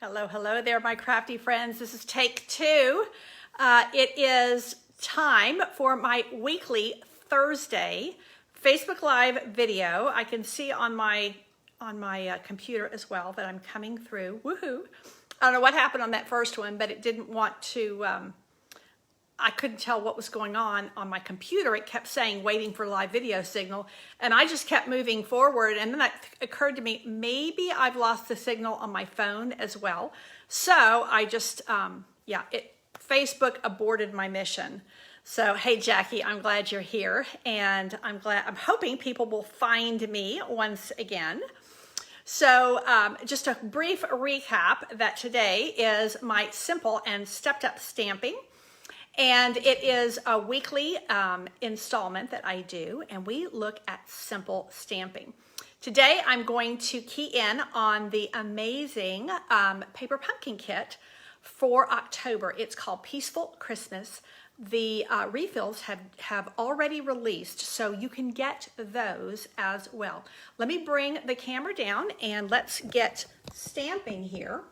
Hello, hello there, my crafty friends. This is take two. It is time for my weekly Thursday Facebook Live video. I can see on my computer as well that I'm coming through. Woohoo! I don't know what happened on that first one, but it didn't want to. I couldn't tell what was going on my computer. It kept saying waiting for live video signal, and I just kept moving forward, and then it occurred to me, maybe I've lost the signal on my phone as well. So I just, Facebook aborted my mission. So, hey, Jackie, I'm glad you're here, and I'm hoping people will find me once again. So just a brief recap that today is my simple and stepped up stamping. And it is a weekly installment that I do, and we look at simple stamping. Today, I'm going to key in on the amazing paper pumpkin kit for October. It's called Peaceful Christmas. The refills have already released, so you can get those as well. Let me bring the camera down, and let's get stamping here.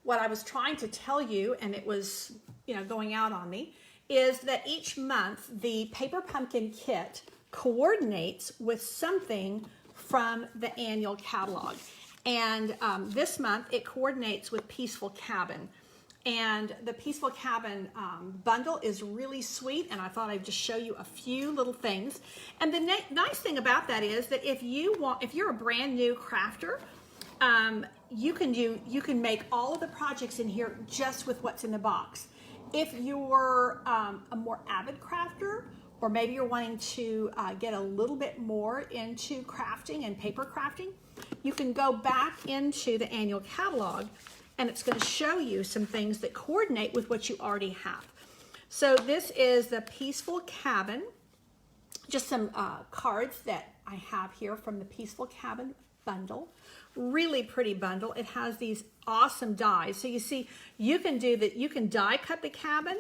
What I was trying to tell you, and it was going out on me, is that each month the paper pumpkin kit coordinates with something from the annual catalog. And this month it coordinates with Peaceful Cabin. And the Peaceful Cabin bundle is really sweet, and I thought I'd just show you a few little things. And the nice thing about that is that if you're a brand new crafter, you can make all of the projects in here just with what's in the box. If you're a more avid crafter, or maybe you're wanting to get a little bit more into crafting and paper crafting, you can go back into the annual catalog, and it's going to show you some things that coordinate with what you already have. So this is the Peaceful Cabin, just some cards that I have here from the Peaceful Cabin bundle. Really pretty bundle. It has these awesome dies. So you see, you can do that. You can die cut the cabin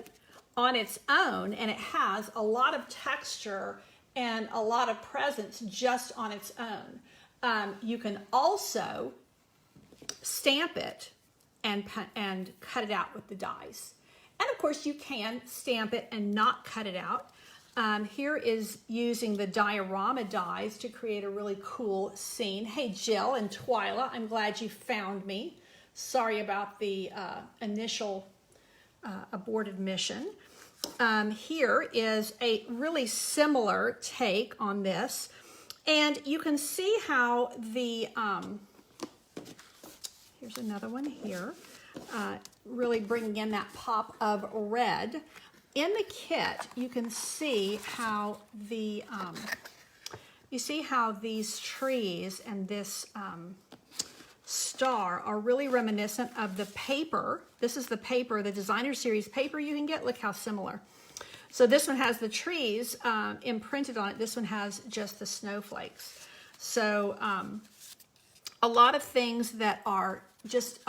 on its own, and it has a lot of texture and a lot of presence just on its own. You can also stamp it and cut it out with the dies. And of course, you can stamp it and not cut it out. Here is using the diorama dies to create a really cool scene. Hey, Jill and Twyla, I'm glad you found me. Sorry about the initial aborted mission. Here is a really similar take on this. And you can see how the, here's another one here, really bringing in that pop of red. In the kit, you can see how the these trees and this star are really reminiscent of the paper. This is the paper, the designer series paper you can get. Look how similar. So this one has the trees imprinted on it. This one has just the snowflakes. So a lot of things that are just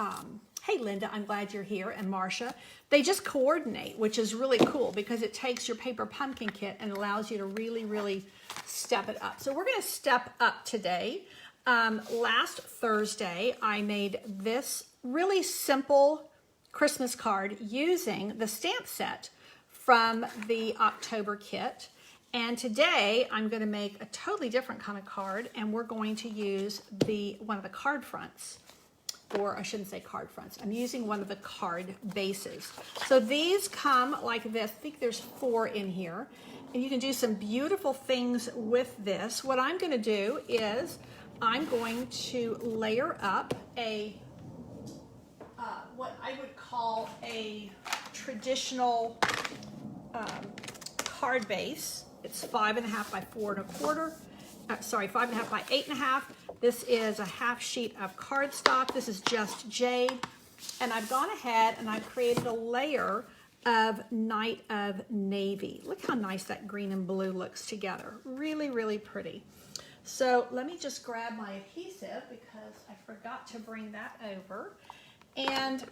hey, Linda, I'm glad you're here, and Marcia. They just coordinate, which is really cool because it takes your paper pumpkin kit and allows you to really, really step it up. So we're going to step up today. Last Thursday, I made this really simple Christmas card using the stamp set from the October kit. And today, I'm going to make a totally different kind of card, and we're going to use one of the card fronts. Or I shouldn't say card fronts. I'm using one of the card bases. So these come like this. I think there's 4 in here. And you can do some beautiful things with this. What I'm going to do is I'm going to layer up what I would call a traditional card base. It's 5.5 by 4 1/4. 5.5 by 8.5. This is a half sheet of cardstock. This is just jade. And I've gone ahead and I've created a layer of Night of Navy. Look how nice that green and blue looks together. Really, really pretty. So let me just grab my adhesive because I forgot to bring that over. And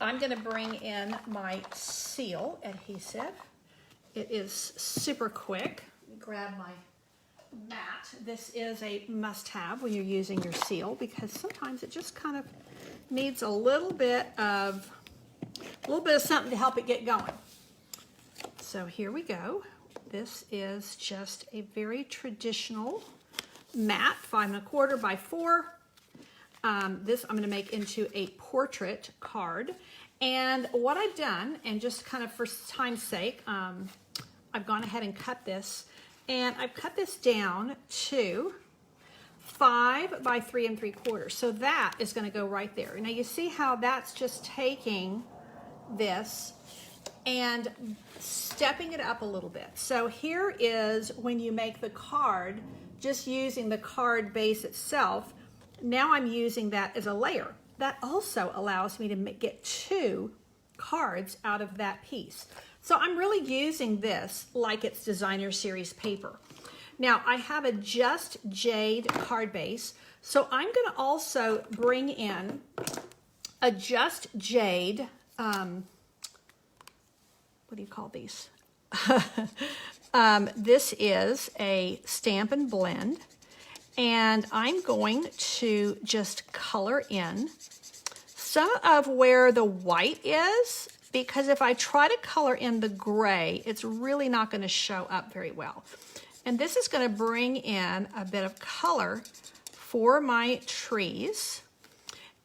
I'm going to bring in my seal adhesive. It is super quick. Let me grab my mat. This is a must-have when you're using your seal because sometimes it just kind of needs a little bit of something to help it get going. So here we go. This is just a very traditional mat, 5 1/4 by 4. This I'm going to make into a portrait card. And what I've done, and just kind of for time's sake, I've gone ahead and cut this. And I've cut this down to 5 by 3 3/4. So that is going to go right there. Now you see how that's just taking this and stepping it up a little bit. So here is when you make the card, just using the card base itself. Now I'm using that as a layer. That also allows me to get 2 cards out of that piece. So I'm really using this like it's designer series paper. Now I have a Just Jade card base. So I'm going to also bring in a Just Jade, what do you call these? This is a Stamp and Blend. And I'm going to just color in some of where the white is, because if I try to color in the gray, it's really not going to show up very well. And this is going to bring in a bit of color for my trees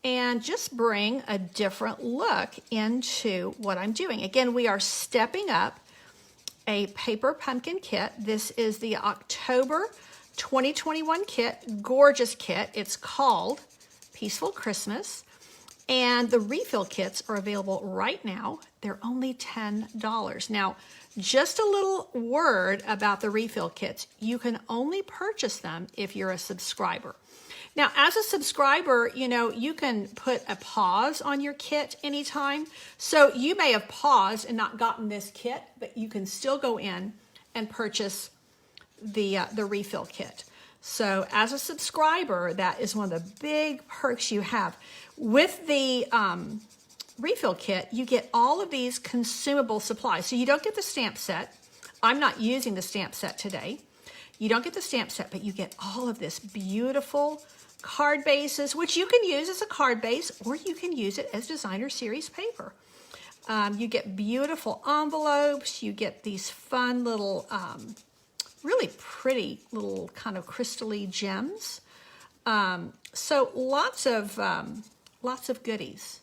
and just bring a different look into what I'm doing. Again, we are stepping up a paper pumpkin kit. This is the October 2021 kit, gorgeous kit. It's called Peaceful Christmas. And the refill kits are available right now. They're only $10. Now, just a little word about the refill kits. You can only purchase them if you're a subscriber. Now, as a subscriber, you know, you can put a pause on your kit anytime. So you may have paused and not gotten this kit, but you can still go in and purchase the refill kit. So as a subscriber, that is one of the big perks you have. With the refill kit, you get all of these consumable supplies. So you don't get the stamp set. I'm not using the stamp set today. You don't get the stamp set, but you get all of this beautiful card bases, which you can use as a card base, or you can use it as designer series paper. You get beautiful envelopes. You get these fun little, really pretty little kind of crystal-y gems. So lots of goodies.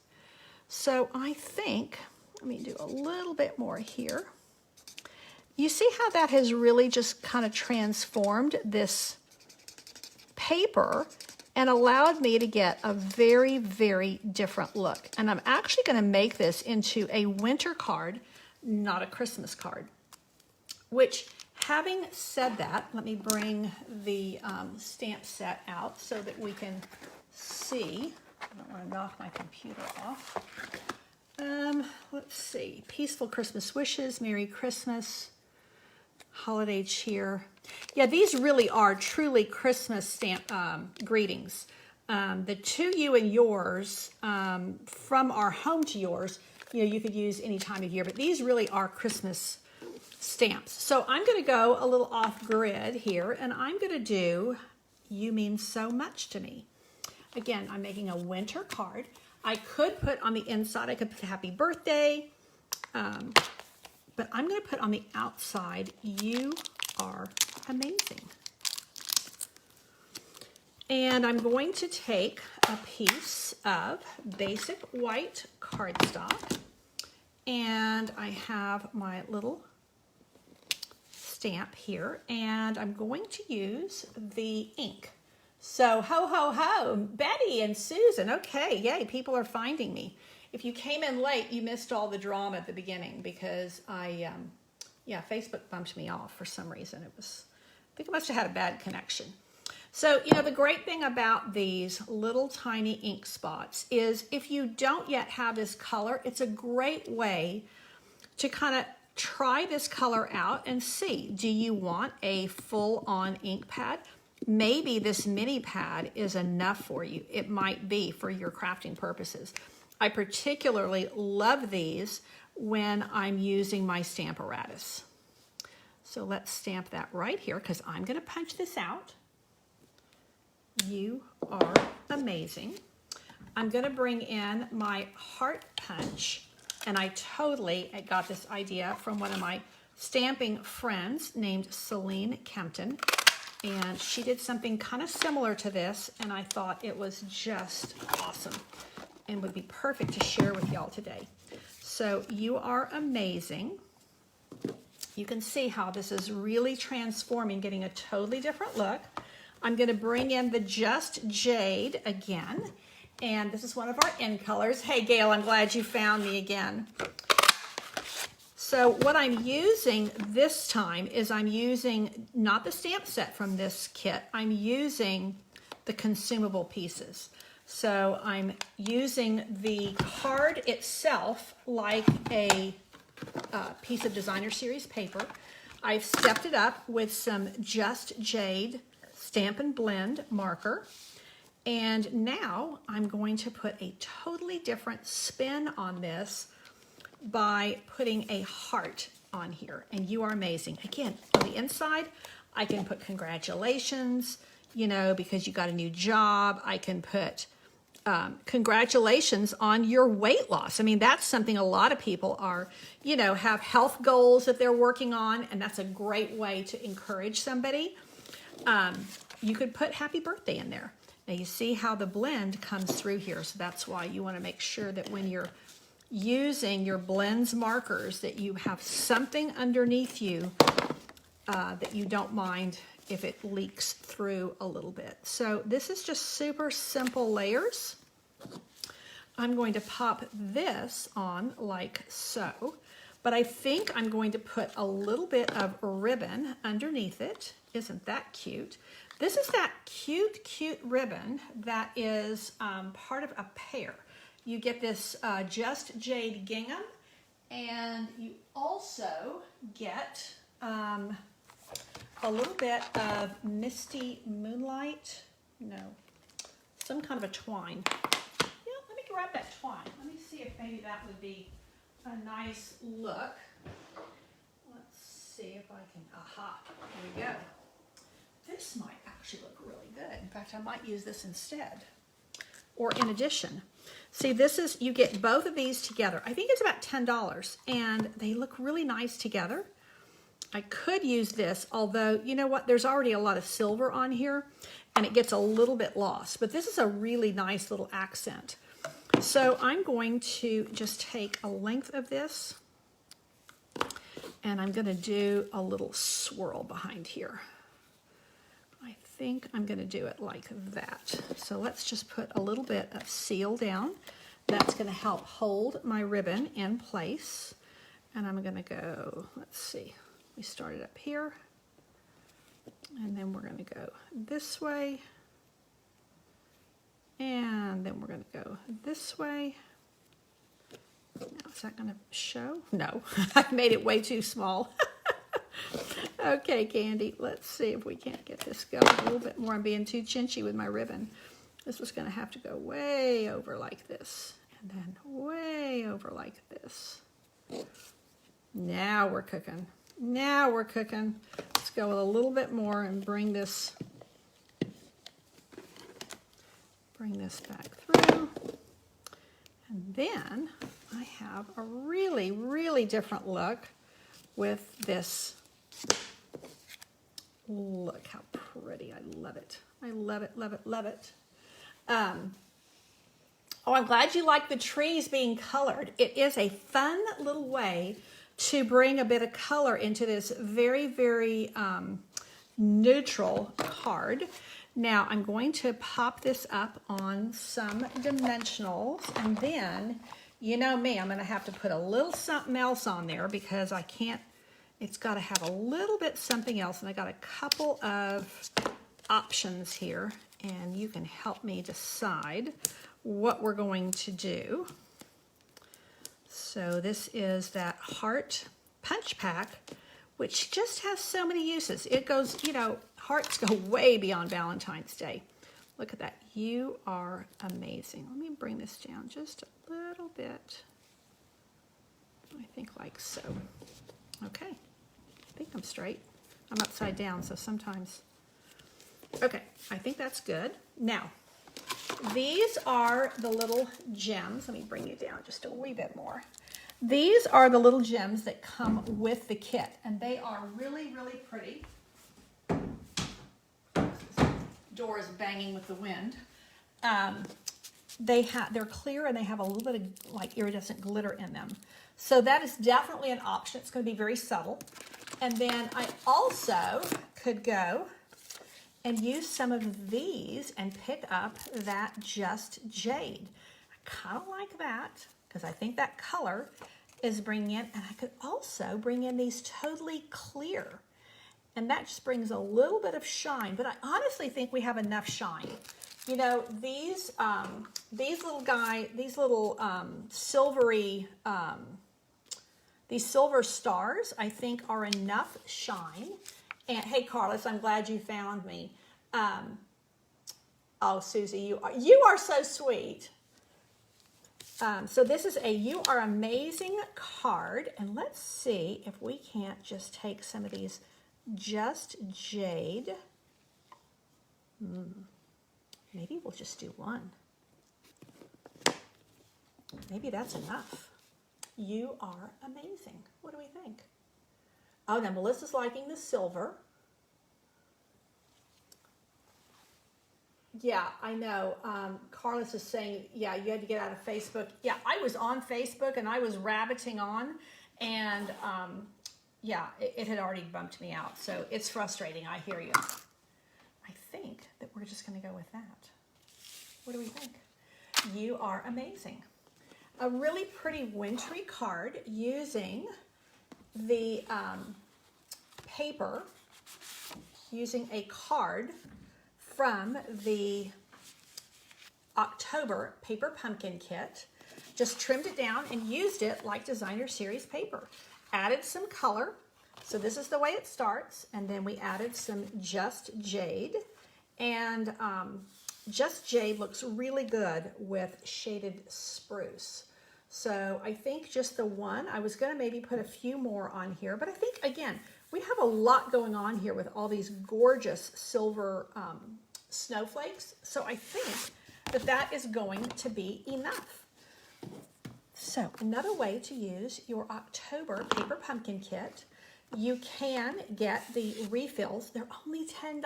So I think, let me do a little bit more here. You see how that has really just kind of transformed this paper and allowed me to get a very, very different look. And I'm actually going to make this into a winter card, not a Christmas card. Which, having said that, let me bring the stamp set out so that we can see. I don't want to knock my computer off. Let's see. Peaceful Christmas Wishes, Merry Christmas, Holiday Cheer. Yeah, these really are truly Christmas stamp greetings. The To You and Yours, from our home to yours, you know, you could use any time of year, but these really are Christmas stamps. So I'm going to go a little off grid here, and I'm going to do You Mean So Much to Me. Again, I'm making a winter card. I could put on the inside, I could put Happy Birthday, but I'm going to put on the outside, You Are Amazing. And I'm going to take a piece of basic white cardstock, and I have my little stamp here, and I'm going to use the ink. So ho, ho, ho, Betty and Susan. Okay, yay, people are finding me. If you came in late, you missed all the drama at the beginning because Facebook bumped me off for some reason. I think I must have had a bad connection. So, you know, the great thing about these little tiny ink spots is if you don't yet have this color, it's a great way to kind of try this color out and see, do you want a full-on ink pad? Maybe this mini pad is enough for you. It might be for your crafting purposes. I particularly love these when I'm using my Stamparatus. So let's stamp that right here because I'm going to punch this out. You are amazing. I'm going to bring in my heart punch, and I totally got this idea from one of my stamping friends named Celine Kempton, and she did something kind of similar to this, and I thought it was just awesome and would be perfect to share with y'all today. So you are amazing. You can see how this is really transforming, getting a totally different look. I'm going to bring in the Just Jade again, and this is one of our end colors. Hey Gail, I'm glad you found me again. So what I'm using this time is I'm using not the stamp set from this kit, I'm using the consumable pieces. So I'm using the card itself like a piece of designer series paper. I've stepped it up with some Just Jade Stamp and Blend marker. And now I'm going to put a totally different spin on this by putting a heart on here. And you are amazing. Again, on the inside, I can put congratulations, you know, because you got a new job. I can put congratulations on your weight loss. I mean, that's something a lot of people are, you know, have health goals that they're working on, and that's a great way to encourage somebody. You could put happy birthday in there. Now you see how the blend comes through here, so that's why you want to make sure that when you're using your blends markers that you have something underneath you that you don't mind if it leaks through a little bit. So this is just super simple layers. I'm going to pop this on like so, but I think I'm going to put a little bit of ribbon underneath it. Isn't that cute? This is that cute, cute ribbon that is part of a pair. You get this Just Jade gingham, and you also get a little bit of Misty Moonlight, no, some kind of a twine. Yeah, let me grab that twine. Let me see if maybe that would be a nice look. Let's see if I can, aha, here we go. This might actually look really good. In fact, I might use this instead, or in addition. See, this is, you get both of these together. I think it's about $10, and they look really nice together. I could use this, although, you know what, there's already a lot of silver on here, and it gets a little bit lost. But this is a really nice little accent. So I'm going to just take a length of this, and I'm going to do a little swirl behind here. I think I'm going to do it like that. So let's just put a little bit of seal down. That's going to help hold my ribbon in place. And I'm going to go, let's see, we started up here, and then we're going to go this way, and then we're going to go this way. Now, is that going to show? No, I've made it way too small. Okay, Candy, let's see if we can't get this going a little bit more. I'm being too chinchy with my ribbon. This was going to have to go way over like this, and then way over like this. Now we're cooking. Now we're cooking. Let's go with a little bit more and bring this back through. And then I have a really, really different look with this. Look how pretty. I love it. I love it, love it, love it. Oh, I'm glad you like the trees being colored. It is a fun little way to bring a bit of color into this very, very neutral card. Now I'm going to pop this up on some dimensionals, and then, you know me, I'm going to have to put a little something else on there because I can't, it's got to have a little bit something else, and I got a couple of options here, and you can help me decide what we're going to do. So this is that heart punch pack, which just has so many uses. It goes, you know, hearts go way beyond Valentine's Day. Look at that. You are amazing. Let me bring this down just a little bit. I think like so. Okay. I think I'm straight. I'm upside down, so sometimes. Okay, I think that's good. Now, these are the little gems. Let me bring you down just a wee bit more. These are the little gems that come with the kit, and they are really, really pretty. Door is banging with the wind. They're clear and they have a little bit of like iridescent glitter in them. So that is definitely an option. It's going to be very subtle. And then I also could go and use some of these and pick up that Just Jade. I kind of like that because I think that color is bringing in, and I could also bring in these totally clear. And that just brings a little bit of shine, but I honestly think we have enough shine. You know, these little silvery, these silver stars, I think are enough shine. And hey, Carlos, I'm glad you found me. Oh, Susie, you are so sweet. So this is a You Are Amazing card, and let's see if we can't just take some of these Just Jade. Maybe we'll just do one. Maybe that's enough. You are amazing. What do we think? Oh, now Melissa's liking the silver. Yeah, I know. Carlos is saying, yeah, you had to get out of Facebook. Yeah, I was on Facebook and I was rabbiting on, and yeah, it had already bumped me out. So it's frustrating. I hear you. I think that we're just going to go with that. What do we think? You Are Amazing. A really pretty wintry card using the paper, using a card from the October Paper Pumpkin Kit. Just trimmed it down and used it like designer series paper. Added some color. So this is the way it starts. And then we added some Just Jade. And Just Jade looks really good with shaded spruce. So I think just the one. I was going to maybe put a few more on here. But I think, again, we have a lot going on here with all these gorgeous silver snowflakes. So I think that that is going to be enough. So another way to use your October Paper Pumpkin Kit, you can get the refills. They're only $10.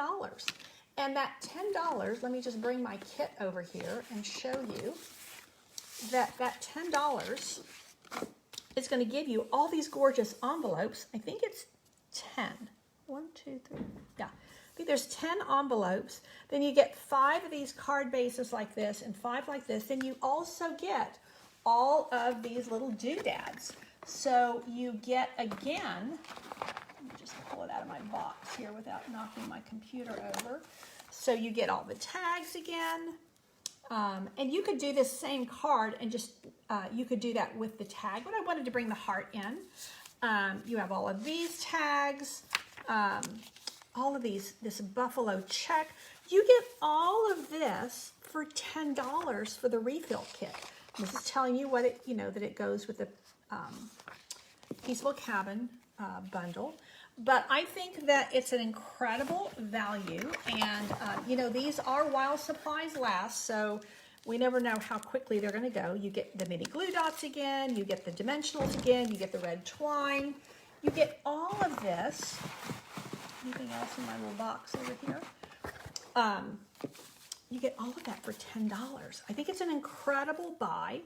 And that $10, let me just bring my kit over here and show you that that $10 is going to give you all these gorgeous envelopes. I think it's 10. 1, 2, 3. Yeah. I think there's 10 envelopes. Then you get 5 of these card bases like this and 5 like this. Then you also get all of these little doodads. So you get, again, let me just pull it out of my box here without knocking my computer over. So you get all the tags again. And you could do this same card and just, you could do that with the tag, but I wanted to bring the heart in. You have all of these tags, all of these, this buffalo check. You get all of this for $10 for the refill kit. This is telling you what it, you know, that it goes with the Peaceful Cabin bundle. But I think that it's an incredible value, and you know, these are while supplies last, so we never know how quickly they're going to go. You get the mini glue dots again, you get the dimensionals again, you get the red twine, you get all of this. Anything else in my little box over here? You get all of that for $10. I think it's an incredible buy,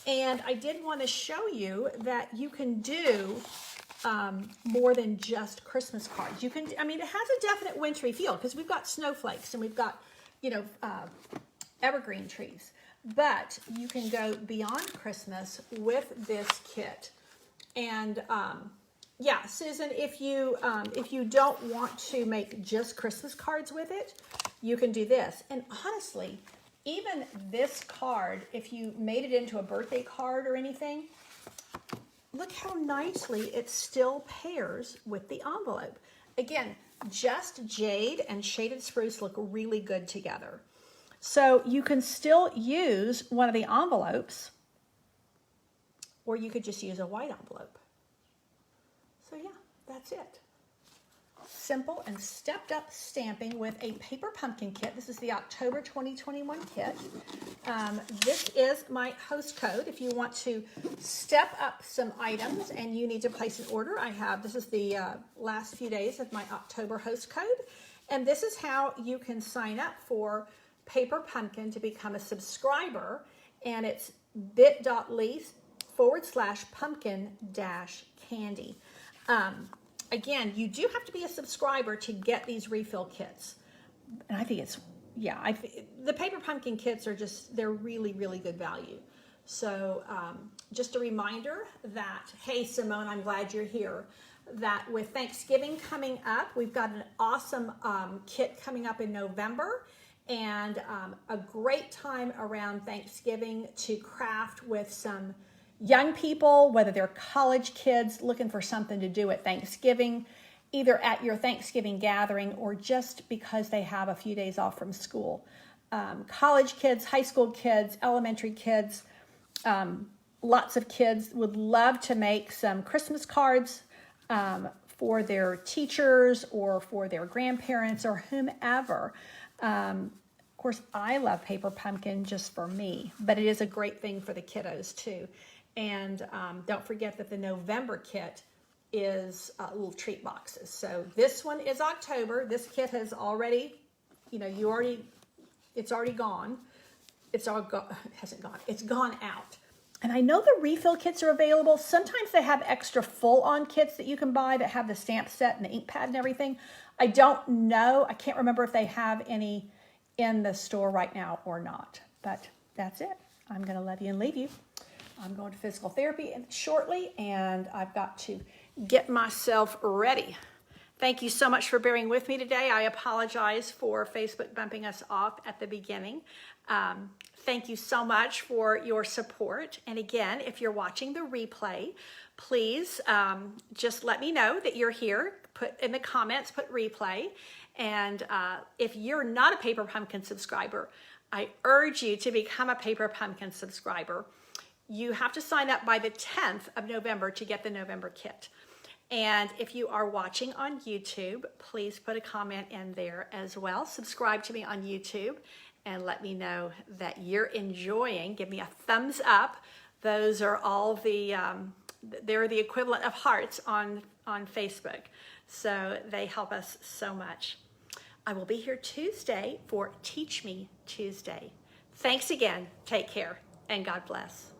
and I did want to show you that you can do more than just Christmas cards. You can, I mean, it has a definite wintry feel because we've got snowflakes and we've got, you know, evergreen trees. But you can go beyond Christmas with this kit. And yeah, Susan, if you don't want to make just Christmas cards with it, you can do this. And honestly, even this card, if you made it into a birthday card or anything, look how nicely it still pairs with the envelope. Again, Just Jade and Shaded Spruce look really good together. So you can still use one of the envelopes, or you could just use a white envelope. So yeah, that's it. simple and stepped up stamping with a paper pumpkin kit. This is the October 2021 kit. This is my host code. If you want to step up some items and you need to place an order, this is the last few days of my October host code. And this is how you can sign up for Paper Pumpkin to become a subscriber. And it's bit.ly/pumpkin-candy. Again, you do have to be a subscriber to get these refill kits. And I think the Paper Pumpkin kits are they're really, really good value. So just a reminder that, hey, Simone, I'm glad you're here, that with Thanksgiving coming up, we've got an awesome kit coming up in November, and a great time around Thanksgiving to craft with some young people, whether they're college kids looking for something to do at Thanksgiving, either at your Thanksgiving gathering or just because they have a few days off from school. College kids, high school kids, elementary kids, lots of kids would love to make some Christmas cards for their teachers or for their grandparents or whomever. Of course, I love Paper Pumpkin just for me, but it is a great thing for the kiddos too. And don't forget that the November kit is little treat boxes. So this one is October. This kit has already, it's already gone. It's gone out. And I know the refill kits are available. Sometimes they have extra full-on kits that you can buy that have the stamp set and the ink pad and everything. I don't know. I can't remember if they have any in the store right now or not. But that's it. I'm going to love you and leave you. I'm going to physical therapy shortly, and I've got to get myself ready. Thank you so much for bearing with me today. I apologize for Facebook bumping us off at the beginning. Thank you so much for your support. And again, if you're watching the replay, please just let me know that you're here. Put in the comments, put replay. And if you're not a Paper Pumpkin subscriber, I urge you to become a Paper Pumpkin subscriber. You have to sign up by the 10th of November to get the November kit. And if you are watching on YouTube, please put a comment in there as well. Subscribe to me on YouTube and let me know that you're enjoying. Give me a thumbs up. Those are all they're the equivalent of hearts on Facebook. So they help us so much. I will be here Tuesday for Teach Me Tuesday. Thanks again. Take care and God bless.